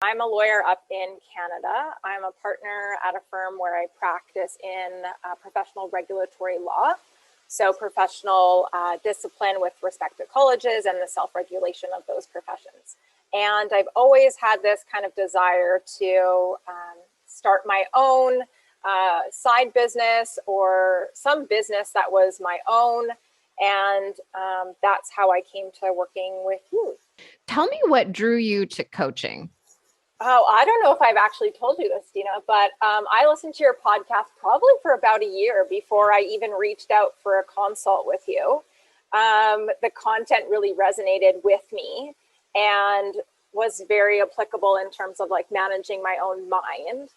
I'm a lawyer up in Canada. I'm a partner at a firm where I practice in professional regulatory law. So professional discipline with respect to colleges and the self-regulation of those professions. And I've always had this kind of desire to start my own side business or some business that was my own. And that's how I came to working with youth. Tell me what drew you to coaching. Oh, I don't know if I've actually told you this, Dina, but I listened to your podcast probably for about a year before I even reached out for a consult with you. The content really resonated with me and was very applicable in terms of like managing my own mind.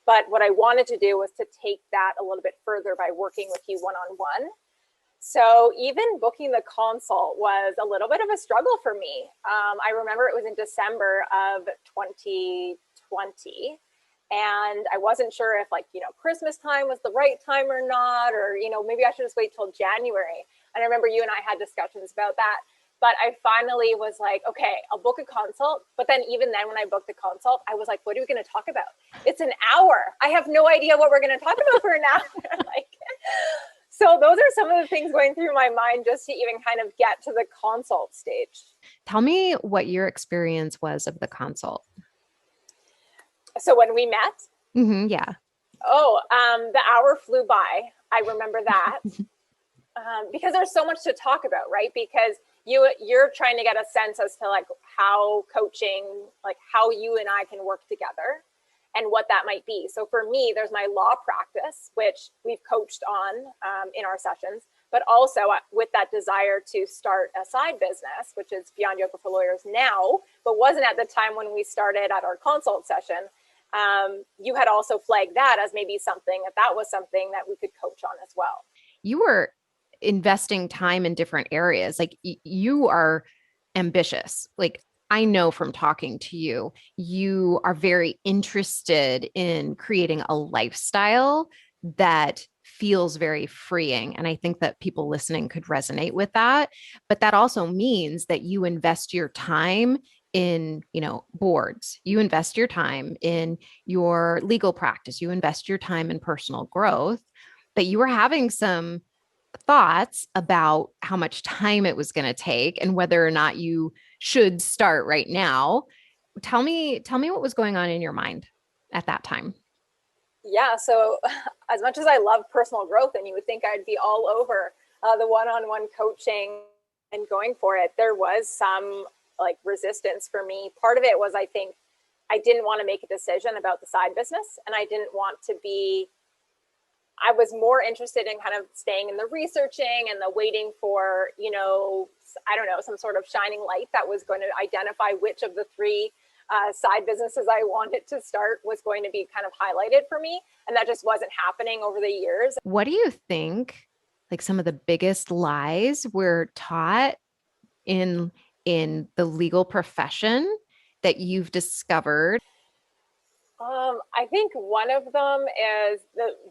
But what I wanted to do was to take that a little bit further by working with you one-on-one. So even booking the consult was a little bit of a struggle for me. I remember it was in December of 2020, and I wasn't sure if Christmas time was the right time or not, or, maybe I should just wait till January. And I remember you and I had discussions about that. But I finally was like, okay, I'll book a consult. But then even then when I booked the consult, I was like, what are we going to talk about? It's an hour. I have no idea what we're going to talk about for an hour. So those are some of the things going through my mind just to even kind of get to the consult stage. Tell me what your experience was of the consult. So when we met? Yeah. Oh, the hour flew by. I remember that because there's so much to talk about, right? Because you're trying to get a sense as to like how coaching, like how you and I can work together and what that might be. So for me, there's my law practice, which we've coached on in our sessions, but also with that desire to start a side business, which is Beyond Yoga for Lawyers now, but wasn't at the time when we started at our consult session. You had also flagged that as maybe something that was something that we could coach on as well. You were investing time in different areas. Like you are ambitious. Like I know from talking to you, you are very interested in creating a lifestyle that feels very freeing. And I think that people listening could resonate with that. But that also means that you invest your time in, boards, you invest your time in your legal practice, you invest your time in personal growth, that you were having some thoughts about how much time it was going to take and whether or not you should start right now. Tell me what was going on in your mind at that time. Yeah. So as much as I love personal growth and you would think I'd be all over the one-on-one coaching and going for it, there was some like resistance for me. Part of it was, I think I didn't want to make a decision about the side business, and I didn't want to be, I was more interested in kind of staying in the researching and the waiting for, I don't know, some sort of shining light that was going to identify which of the three side businesses I wanted to start was going to be kind of highlighted for me. And that just wasn't happening over the years. What do you think, like some of the biggest lies were taught in the legal profession that you've discovered? I think one of them is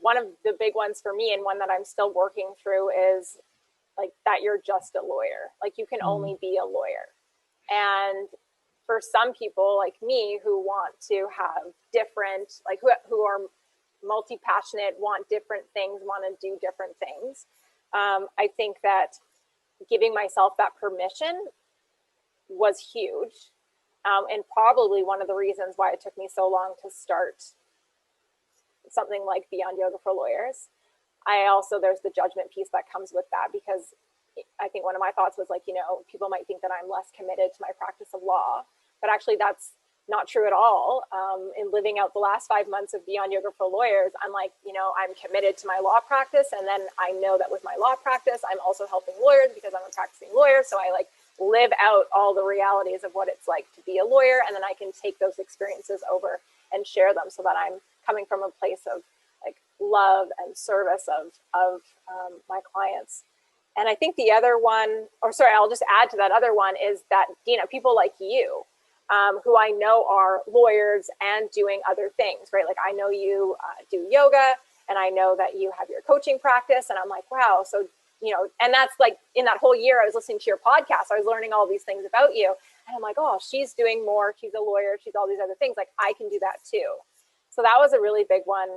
one of the big ones for me, and one that I'm still working through, is like that you're just a lawyer. Like you can only be a lawyer. And for some people like me who want to have different, like who are multi-passionate, want different things, want to do different things, I think that giving myself that permission was huge. And probably one of the reasons why it took me so long to start something like Beyond Yoga for Lawyers. There's the judgment piece that comes with that, because I think one of my thoughts was like, people might think that I'm less committed to my practice of law, but actually that's not true at all. In living out the last 5 months of Beyond Yoga for Lawyers, I'm like, I'm committed to my law practice. And then I know that with my law practice, I'm also helping lawyers because I'm a practicing lawyer. So I live out all the realities of what it's like to be a lawyer. And then I can take those experiences over and share them so that I'm coming from a place of like love and service of my clients. And I think the other one, I'll just add to that other one, is that, people like you, who I know are lawyers and doing other things, right? Like I know you do yoga, and I know that you have your coaching practice, and I'm like, wow. So, and that's like in that whole year I was listening to your podcast, I was learning all these things about you. And I'm like, oh, she's doing more. She's a lawyer. She's all these other things. Like, I can do that too. So that was a really big one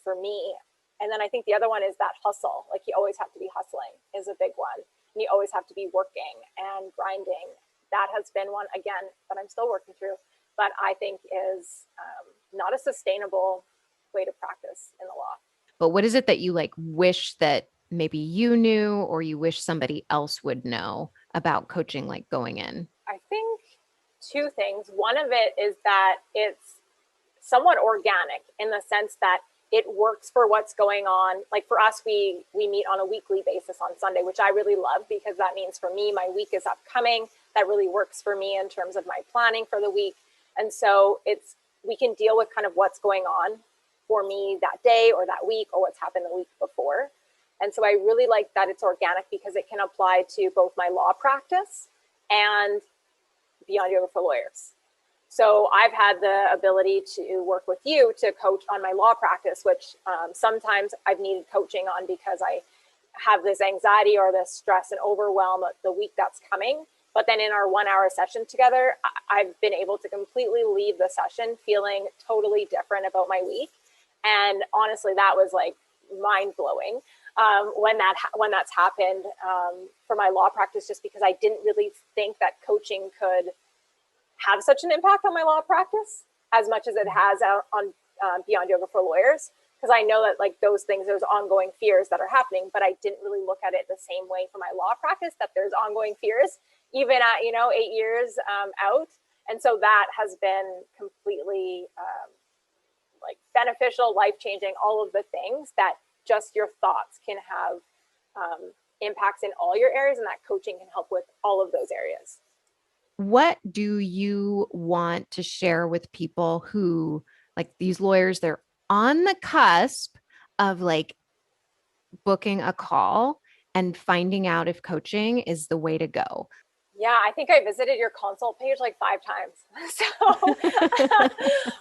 for me. And then I think the other one is that hustle. Like, you always have to be hustling is a big one. And you always have to be working and grinding. That has been one, again, that I'm still working through, but I think is not a sustainable way to practice in the law. But what is it that you like wish that maybe you knew or you wish somebody else would know about coaching, like going in? I think two things. One of it is that it's somewhat organic in the sense that it works for what's going on. Like for us, we meet on a weekly basis on Sunday, which I really love because that means for me, my week is upcoming. That really works for me in terms of my planning for the week. And so we can deal with kind of what's going on for me that day or that week or what's happened the week before. And so I really like that it's organic because it can apply to both my law practice and Beyond Yoga for Lawyers. So I've had the ability to work with you to coach on my law practice, which sometimes I've needed coaching on because I have this anxiety or this stress and overwhelm of the week that's coming. But then in our 1 hour session together, I've been able to completely leave the session feeling totally different about my week. And honestly, that was like mind blowing when that's happened for my law practice, just because I didn't really think that coaching could have such an impact on my law practice as much as it has on Beyond Yoga for Lawyers. Because I know that like those things, there's ongoing fears that are happening, but I didn't really look at it the same way for my law practice, that there's ongoing fears, even at, 8 years out. And so that has been completely like beneficial, life-changing, all of the things that just your thoughts can have impacts in all your areas, and that coaching can help with all of those areas. What do you want to share with people who, like these lawyers, they're on the cusp of like booking a call and finding out if coaching is the way to go? Yeah, I think I visited your consult page like 5 times. So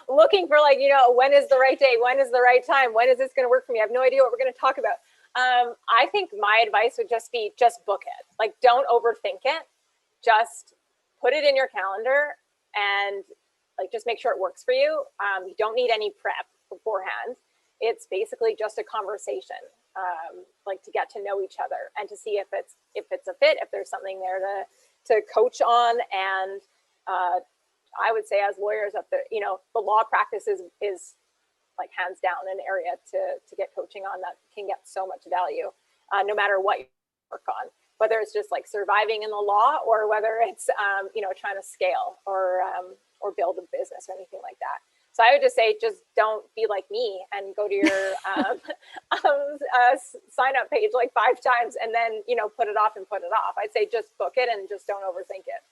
looking for like, when is the right day? When is the right time? When is this going to work for me? I have no idea what we're going to talk about. I think my advice would just be, just book it. Like, don't overthink it. Just put it in your calendar and like, just make sure it works for you. You don't need any prep beforehand. It's basically just a conversation, like to get to know each other and to see if it's a fit, if there's something there to coach on. And I would say as lawyers up there, the law practice is like hands down an area to get coaching on that can get so much value, no matter what you work on, whether it's just like surviving in the law or whether it's, trying to scale or build a business or anything like that. So I would just say, just don't be like me and go to your sign up page like 5 times and then, put it off and put it off. I'd say just book it and just don't overthink it.